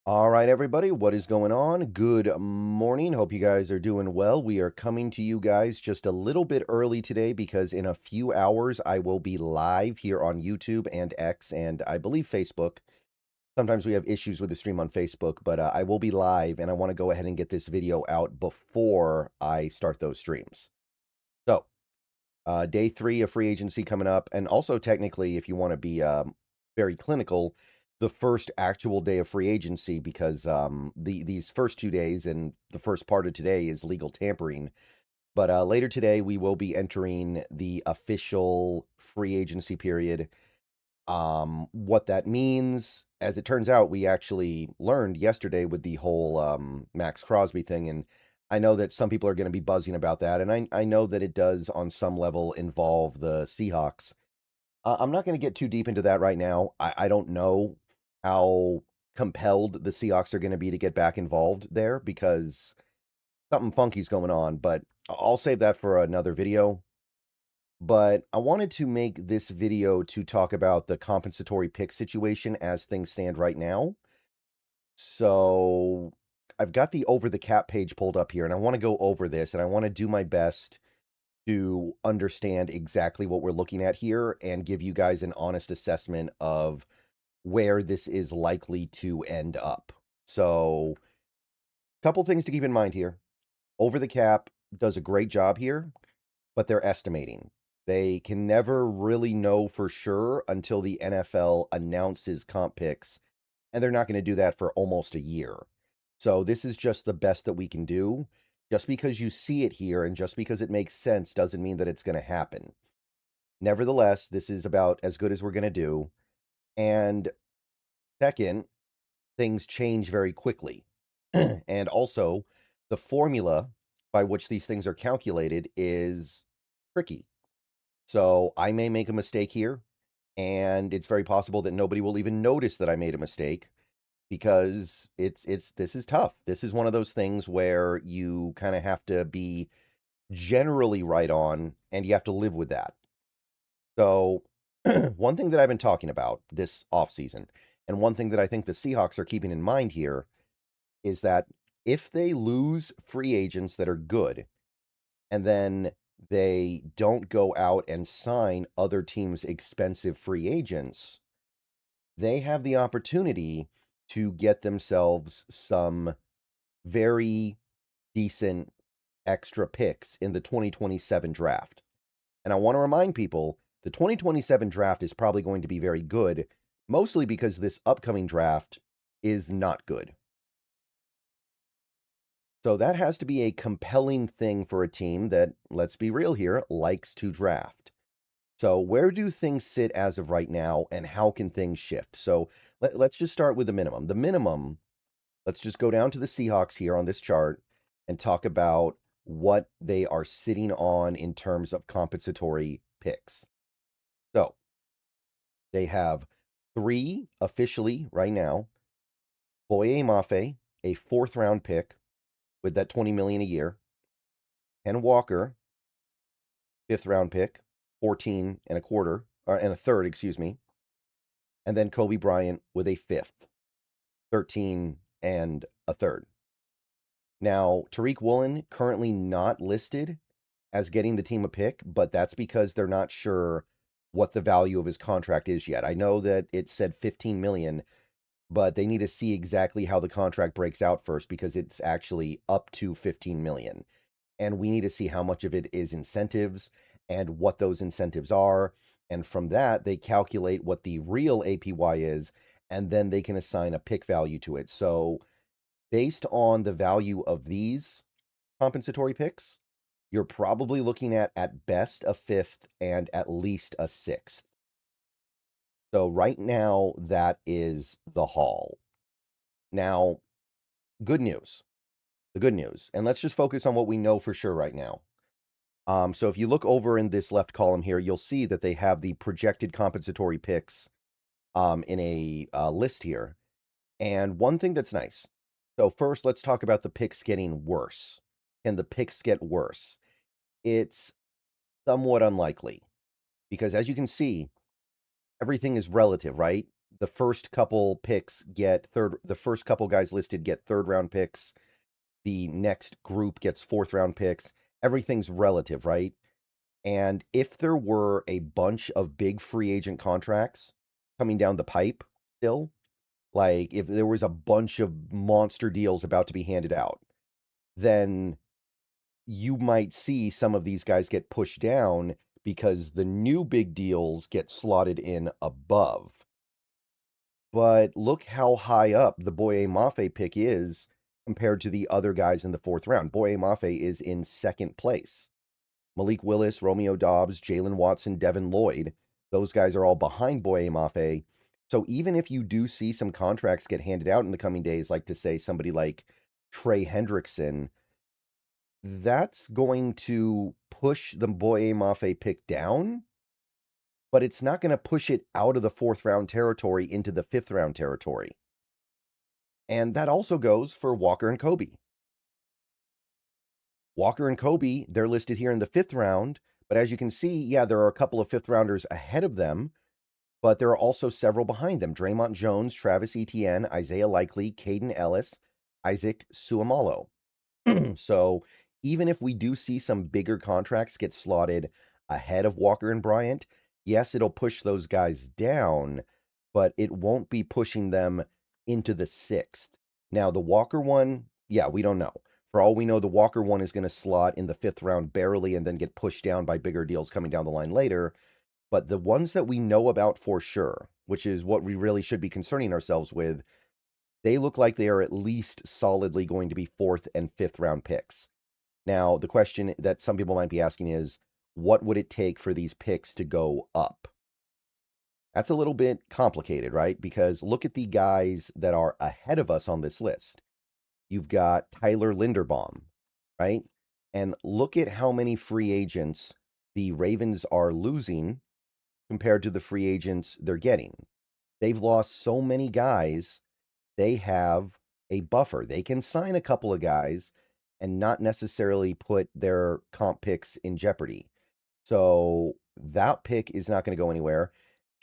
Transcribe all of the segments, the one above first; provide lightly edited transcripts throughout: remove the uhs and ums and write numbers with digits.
All right, everybody, what is going on? Good morning. Hope you guys are doing well. We are coming to you guys just a little bit early today because in a few hours I will be live here on YouTube and X and I believe Facebook. Sometimes we have issues with the stream on Facebook, but I will be live and I want to go ahead and get this video out before I start those streams. So, day 3 of free agency coming up, and also technically, if you want to be very clinical, the first actual day of free agency because these first 2 days and the first part of today is legal tampering. But later today, we will be entering the official free agency period. What that means, as it turns out, we actually learned yesterday with the whole Max Crosby thing, and I know that some people are going to be buzzing about that, and I know that it does on some level involve the Seahawks. I'm not going to get too deep into that right now. I don't know how compelled the Seahawks are going to be to get back involved there because something funky's going on, but I'll save that for another video. But I wanted to make this video to talk about the compensatory pick situation as things stand right now. So I've got the over the cap page pulled up here, and I want to go over this, and I want to do my best to understand exactly what we're looking at here and give you guys an honest assessment of where this is likely to end up. So, a couple things to keep in mind here. Over the cap does a great job here, but they're estimating. They can never really know for sure until the NFL announces comp picks, and they're not going to do that for almost a year. So this is just the best that we can do. Just because you see it here and just because it makes sense doesn't mean that it's going to happen. Nevertheless, this is about as good as we're going to do. And second, things change very quickly. And also, the formula by which these things are calculated is tricky. So I may make a mistake here, and it's very possible that nobody will even notice that I made a mistake because this is tough. This is one of those things where you kind of have to be generally right on, and you have to live with that. So, one thing that I've been talking about this offseason, and one thing that I think the Seahawks are keeping in mind here, is that if they lose free agents that are good, and then they don't go out and sign other teams' expensive free agents, they have the opportunity to get themselves some very decent extra picks in the 2027 draft. And I want to remind people the 2027 draft is probably going to be very good, mostly because this upcoming draft is not good. So that has to be a compelling thing for a team that, let's be real here, likes to draft. So where do things sit as of right now, and how can things shift? So let's just start with the minimum. The minimum, let's just go down to the Seahawks here on this chart and talk about what they are sitting on in terms of compensatory picks. So they have 3 officially right now. Boye Mafe, a 4th round pick with that 20 million a year. Ken Walker, 5th round pick, 14 and a quarter, or and a third, excuse me. And then Kobe Bryant with a 5th, 13 and a third. Now, Tariq Woolen currently not listed as getting the team a pick, but that's because they're not sure what the value of his contract is yet. I know that it said 15 million, but they need to see exactly how the contract breaks out first because it's actually up to 15 million. And we need to see how much of it is incentives and what those incentives are. And from that, they calculate what the real APY is, and then they can assign a pick value to it. So based on the value of these compensatory picks, you're probably looking at best a 5th and at least a 6th. So right now, that is the haul. Now, good news. The good news. And let's just focus on what we know for sure right now. So if you look over in this left column here, you'll see that they have the projected compensatory picks in a list here. And one thing that's nice. So first, let's talk about the picks getting worse. Can the picks get worse? It's somewhat unlikely because as you can see, everything is relative, right? the first couple picks get the first couple guys listed get third round picks. The next group gets fourth round picks. Everything's relative, right? And if there were a bunch of big free agent contracts coming down the pipe still, like if there was a bunch of monster deals about to be handed out, then you might see some of these guys get pushed down because the new big deals get slotted in above. But look how high up the Boye Mafe pick is compared to the other guys in the fourth round. Boye Mafe is in second place. Malik Willis, Romeo Dobbs, Jalen Watson, Devin Lloyd, those guys are all behind Boye Mafe. So even if you do see some contracts get handed out in the coming days, like to say somebody like Trey Hendrickson, that's going to push the Boye Mafe pick down, but it's not going to push it out of the fourth round territory into the fifth round territory. And that also goes for Walker and Kobe. Walker and Kobe, they're listed here in the fifth round, but as you can see, yeah, there are a couple of fifth rounders ahead of them, but there are also several behind them. Draymond Jones, Travis Etienne, Isaiah Likely, Caden Ellis, Isaac Suamalo. So even if we do see some bigger contracts get slotted ahead of Walker and Bryant, yes, it'll push those guys down, but it won't be pushing them into the sixth. Now, the Walker one, yeah, we don't know. For all we know, the Walker one is going to slot in the fifth round barely and then get pushed down by bigger deals coming down the line later. But the ones that we know about for sure, which is what we really should be concerning ourselves with, they look like they are at least solidly going to be fourth and fifth round picks. Now, the question that some people might be asking is, what would it take for these picks to go up? That's a little bit complicated, right? Because look at the guys that are ahead of us on this list. You've got Tyler Linderbaum, right? And look at how many free agents the Ravens are losing compared to the free agents they're getting. They've lost so many guys, they have a buffer. They can sign a couple of guys and not necessarily put their comp picks in jeopardy. So that pick is not going to go anywhere.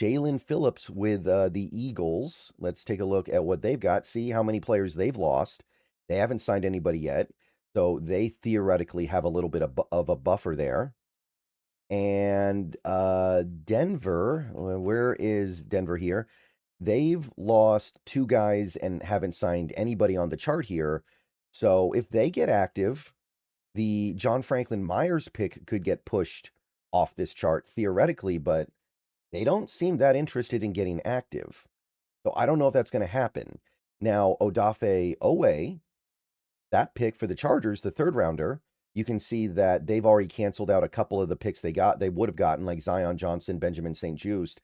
Jalen Phillips with the Eagles. Let's take a look at what they've got. See how many players they've lost. They haven't signed anybody yet. So they theoretically have a little bit of a buffer there. And Denver, where is Denver here? They've lost two guys and haven't signed anybody on the chart here. So if they get active, the John Franklin Myers pick could get pushed off this chart theoretically, but they don't seem that interested in getting active. So I don't know if that's going to happen. Now, Odafe Owe, that pick for the Chargers, the third rounder, you can see that they've already canceled out a couple of the picks they would have gotten, like Zion Johnson, Benjamin St-Juste.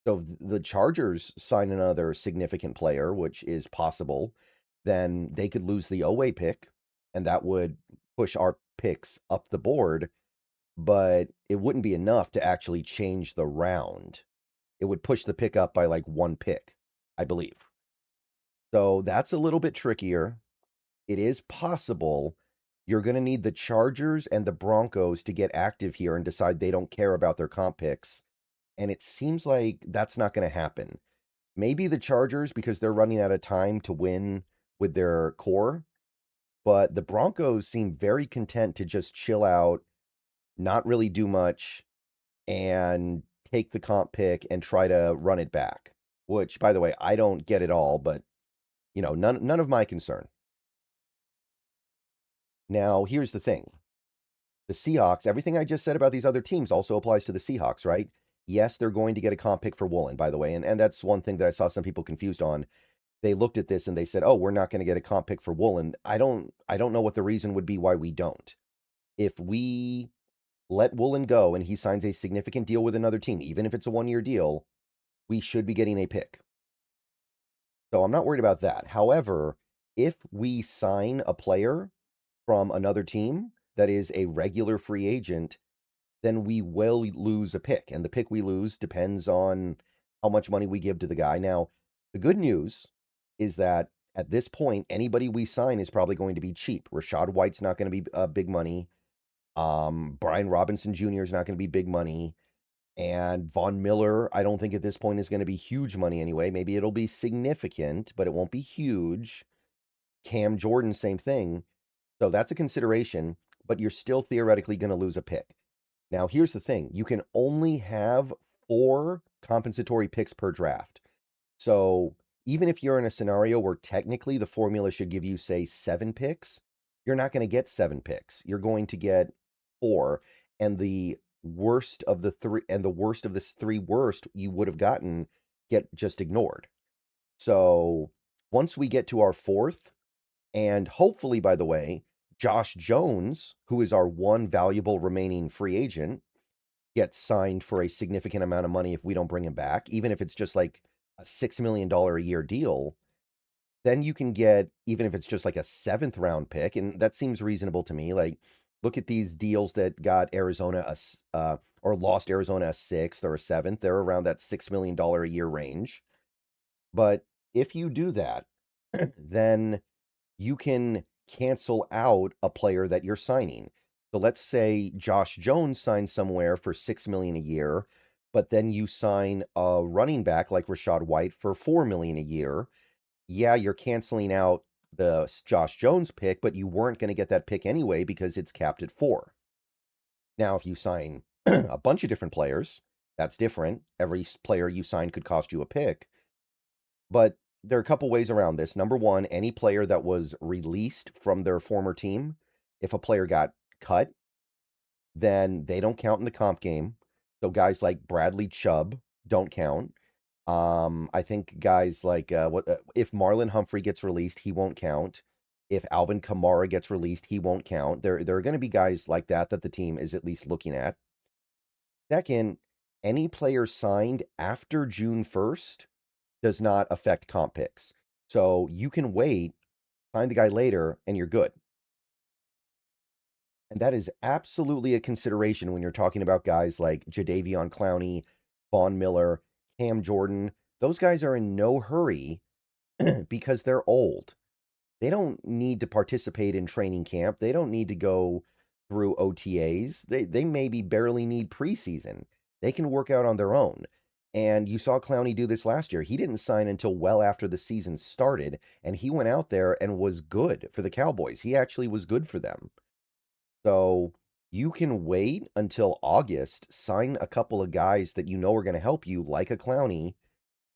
So the Chargers sign another significant player, which is possible, then they could lose the Owe pick, and that would push our picks up the board, but it wouldn't be enough to actually change the round. It would push the pick up by like one pick, I believe. So that's a little bit trickier. It is possible you're going to need the Chargers and the Broncos to get active here and decide they don't care about their comp picks. And it seems like that's not going to happen. Maybe the Chargers because they're running out of time to win with their core. But the Broncos seem very content to just chill out, not really do much, and take the comp pick and try to run it back. Which, by the way, I don't get it all, but, none of my concern. Now, here's the thing. The Seahawks, everything I just said about these other teams also applies to the Seahawks, right? Yes, they're going to get a comp pick for Woolen, by the way, and that's one thing that I saw some people confused on. They looked at this and they said, "Oh, we're not going to get a comp pick for Woolen." I don't know what the reason would be why we don't. If we let Woolen go and he signs a significant deal with another team, even if it's a one-year deal, we should be getting a pick. So I'm not worried about that. However, if we sign a player from another team that is a regular free agent, then we will lose a pick. And the pick we lose depends on how much money we give to the guy. Now, the good news is that at this point, anybody we sign is probably going to be cheap. Rashad White's not going to be big money. Brian Robinson Jr. is not going to be big money. And Von Miller, I don't think at this point is going to be huge money anyway. Maybe it'll be significant, but it won't be huge. Cam Jordan, same thing. So that's a consideration, but you're still theoretically going to lose a pick. Now, here's the thing. You can only have 4 compensatory picks per draft. So even if you're in a scenario where technically the formula should give you, say, 7 picks, you're not going to get 7 picks. You're going to get 4. And the worst of the 3 and the worst of the 3 worst you would have gotten get just ignored. So once we get to our 4th, and hopefully, by the way, Josh Jones, who is our one valuable remaining free agent, gets signed for a significant amount of money if we don't bring him back, even if it's just like a $6 million a year deal, then you can get, even if it's just like a 7th round pick, and that seems reasonable to me. Like, look at these deals that got Arizona or lost Arizona a 6th or a 7th. They're around that $6 million a year range. But if you do that, then you can cancel out a player that you're signing. So let's say Josh Jones signs somewhere for $6 million a year, but then you sign a running back like Rachaad White for $4 million a year. Yeah, you're canceling out the Josh Jones pick, but you weren't going to get that pick anyway because it's capped at 4. Now, if you sign a bunch of different players, that's different. Every player you sign could cost you a pick. But there are a couple ways around this. Number one, any player that was released from their former team, if a player got cut, then they don't count in the comp game. So guys like Bradley Chubb don't count. I think guys like if Marlon Humphrey gets released, he won't count. If Alvin Kamara gets released, he won't count. There are going to be guys like that the team is at least looking at. Second, any player signed after June 1st does not affect comp picks. So you can wait, find the guy later, and you're good. And that is absolutely a consideration when you're talking about guys like Jadeveon Clowney, Von Miller, Cam Jordan. Those guys are in no hurry because they're old. They don't need to participate in training camp. They don't need to go through OTAs. They maybe barely need preseason. They can work out on their own. And you saw Clowney do this last year. He didn't sign until well after the season started, and he went out there and was good for the Cowboys. He actually was good for them. So you can wait until August, sign a couple of guys that you know are going to help you, like a Clowney,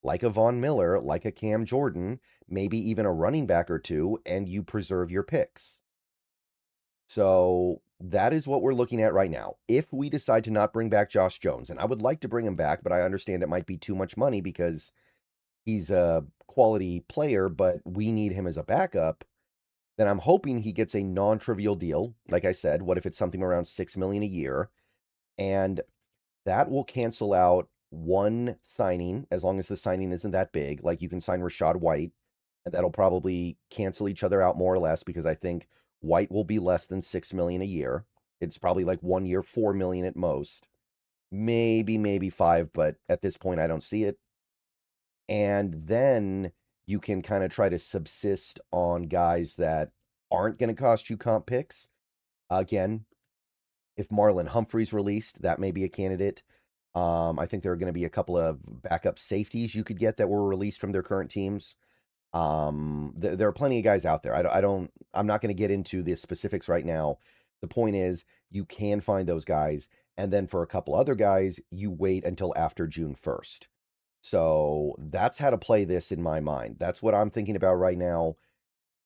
like a Von Miller, like a Cam Jordan, maybe even a running back or two, and you preserve your picks. So that is what we're looking at right now. If we decide to not bring back Josh Jones, and I would like to bring him back, but I understand it might be too much money because he's a quality player, but we need him as a backup, then I'm hoping he gets a non-trivial deal. Like I said, what if it's something around $6 million a year? And that will cancel out one signing as long as the signing isn't that big. Like you can sign Rachaad White, and that'll probably cancel each other out more or less because I think White will be less than $6 million a year. It's probably like 1 year, $4 million at most. Maybe 5, but at this point I don't see it. And then you can kind of try to subsist on guys that aren't going to cost you comp picks. Again, if Marlon Humphrey's released, that may be a candidate. I think there are going to be a couple of backup safeties you could get that were released from their current teams. There are plenty of guys out there. I'm not going to get into the specifics right now. The point is, you can find those guys, and then for a couple other guys, you wait until after June 1st. So that's how to play this in my mind. That's what I'm thinking about right now.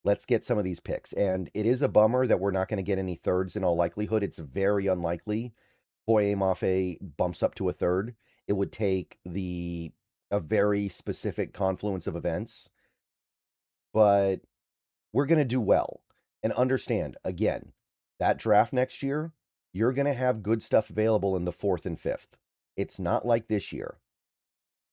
Let's get some of these picks. And it is a bummer that we're not going to get any thirds in all likelihood. It's very unlikely Boye Mafe bumps up to a third. It would take a very specific confluence of events. But we're going to do well. And understand, again, that draft next year, you're going to have good stuff available in the 4th and 5th. It's not like this year.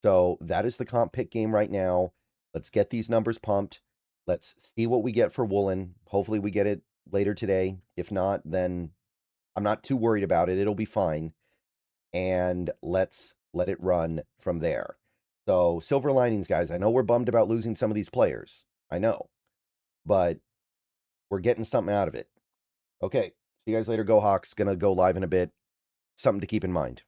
So that is the comp pick game right now. Let's get these numbers pumped. Let's see what we get for Woolen. Hopefully we get it later today. If not, then I'm not too worried about it. It'll be fine. And let's let it run from there. So silver linings, guys. I know we're bummed about losing some of these players. I know. But we're getting something out of it. Okay. See you guys later. Go Hawks. Gonna go live in a bit. Something to keep in mind.